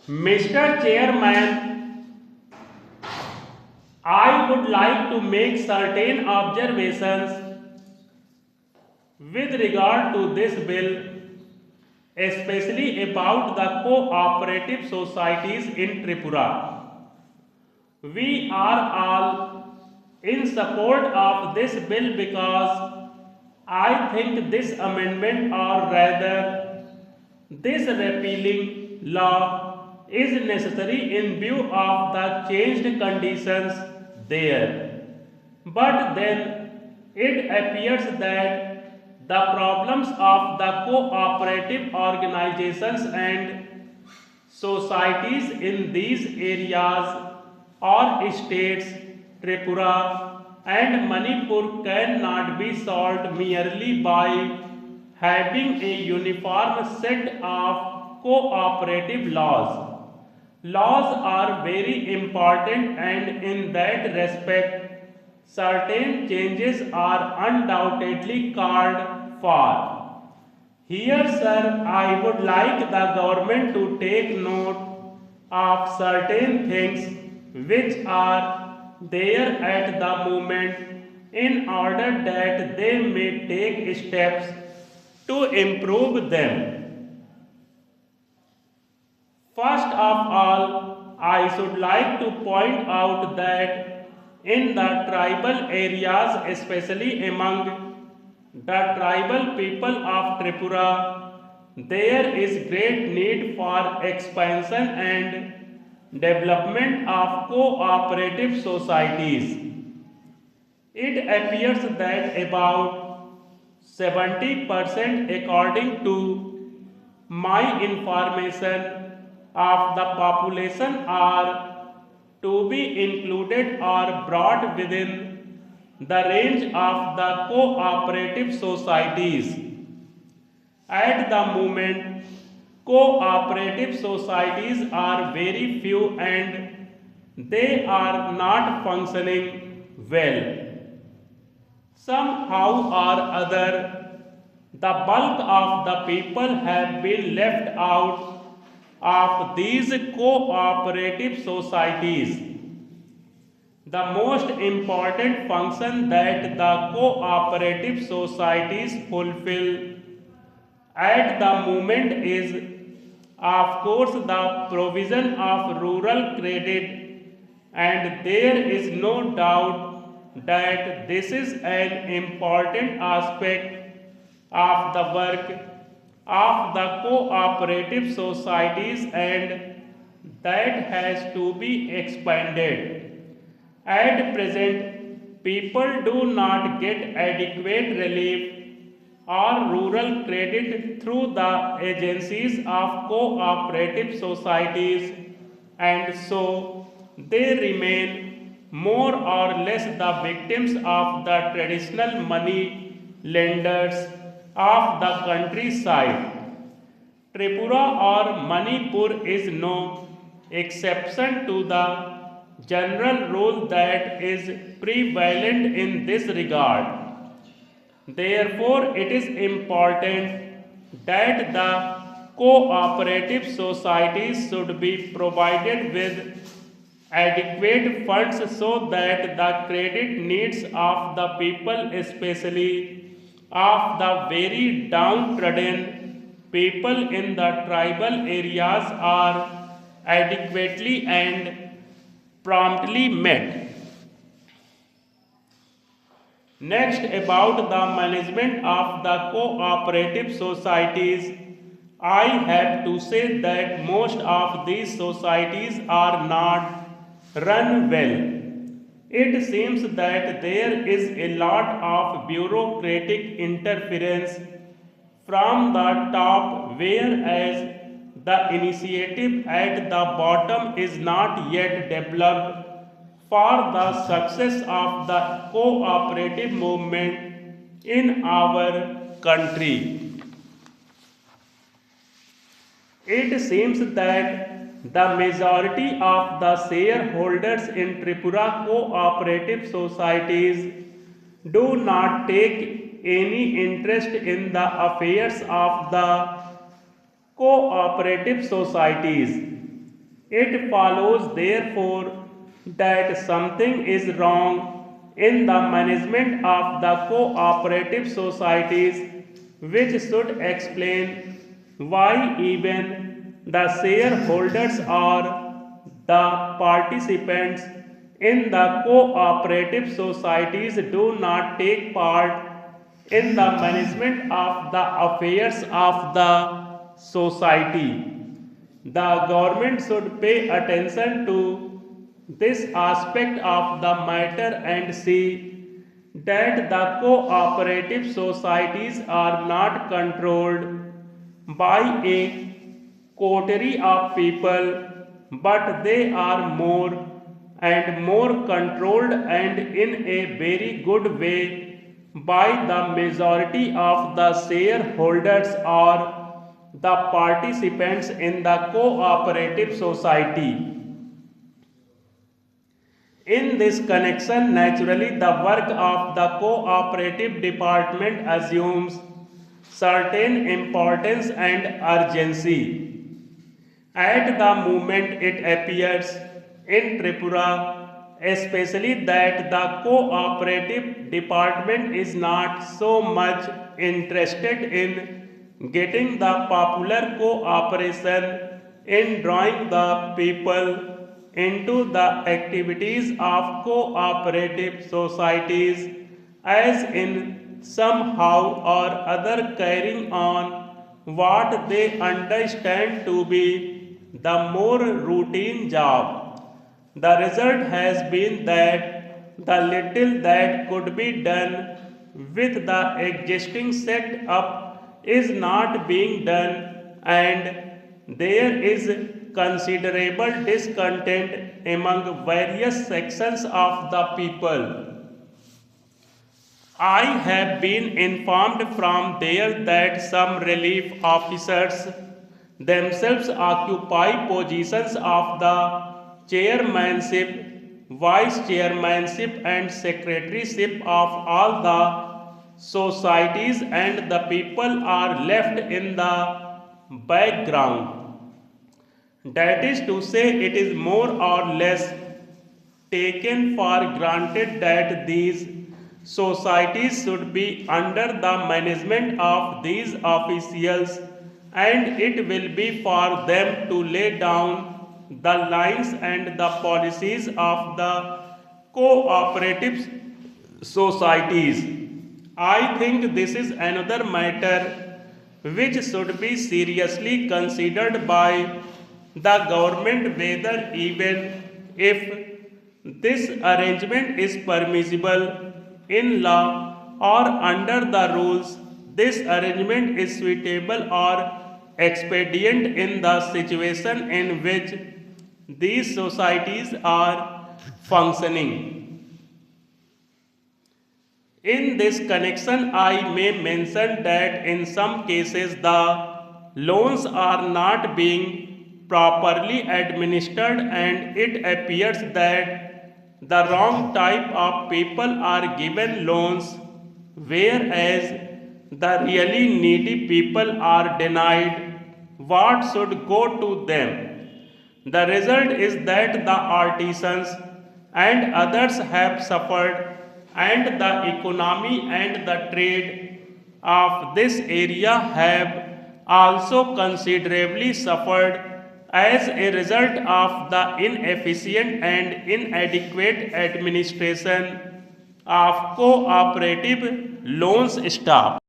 Mr. Chairman, I would like to make certain observations with regard to this bill, especially about the cooperative societies in Tripura. We are all in support of this bill because I think this amendment, or rather this repealing law, is necessary in view of the changed conditions there. But then it appears that the problems of the cooperative organizations and societies in these areas or states, Tripura and Manipur, cannot be solved merely by having a uniform set of cooperative laws. Laws are very important, and in that respect, certain changes are undoubtedly called for. Here, sir, I would like the government to take note of certain things which are there at the moment in order that they may take steps to improve them. First of all, I should like to point out that in the tribal areas, especially among the tribal people of Tripura, there is great need for expansion and development of cooperative societies. It appears that about 70%, according to my information, of the population are to be included or brought within the range of the cooperative societies. At the moment, cooperative societies are very few and they are not functioning well. Somehow or other, the bulk of the people have been left out of these cooperative societies. The most important function that the cooperative societies fulfill at the moment is, of course, the provision of rural credit, and there is no doubt that this is an important aspect of the work of the cooperative societies, and that has to be expanded. At present, people do not get adequate relief or rural credit through the agencies of cooperative societies, and so they remain more or less the victims of the traditional money lenders of the countryside. Tripura or Manipur is no exception to the general rule that is prevalent in this regard. Therefore, it is important that the cooperative societies should be provided with adequate funds so that the credit needs of the people, especially of the very downtrodden people in the tribal areas, are adequately and promptly met. Next, about the management of the cooperative societies, I have to say that most of these societies are not run well. It seems that there is a lot of bureaucratic interference from the top, whereas the initiative at the bottom is not yet developed for the success of the cooperative movement in our country. It seems that the majority of the shareholders in Tripura cooperative societies do not take any interest in the affairs of the cooperative societies. It follows, therefore, that something is wrong in the management of the cooperative societies, which should explain why even the shareholders or the participants in the cooperative societies do not take part in the management of the affairs of the society. The government should pay attention to this aspect of the matter and see that the cooperative societies are not controlled by a coterie of people, but they are more and more controlled and in a very good way by the majority of the shareholders or the participants in the cooperative society. In this connection, naturally, the work of the cooperative department assumes certain importance and urgency. At the moment it appears in Tripura, especially that the cooperative department is not so much interested in getting the popular cooperation in drawing the people into the activities of cooperative societies as in somehow or other carrying on what they understand to be the more routine job. The result has been that the little that could be done with the existing set up is not being done, and there is considerable discontent among various sections of the people. I have been informed from there that some relief officers themselves occupy positions of the chairmanship, vice chairmanship, and secretaryship of all the societies, and the people are left in the background. That is to say, it is more or less taken for granted that these societies should be under the management of these officials, and it will be for them to lay down the lines and the policies of the cooperative societies. I think this is another matter which should be seriously considered by the government, whether even if this arrangement is permissible in law or under the rules, this arrangement is suitable or expedient in the situation in which these societies are functioning. In this connection, I may mention that in some cases the loans are not being properly administered, and it appears that the wrong type of people are given loans, whereas the really needy people are denied what should go to them. The result is that the artisans and others have suffered, and the economy and the trade of this area have also considerably suffered as a result of the inefficient and inadequate administration of cooperative loans staff.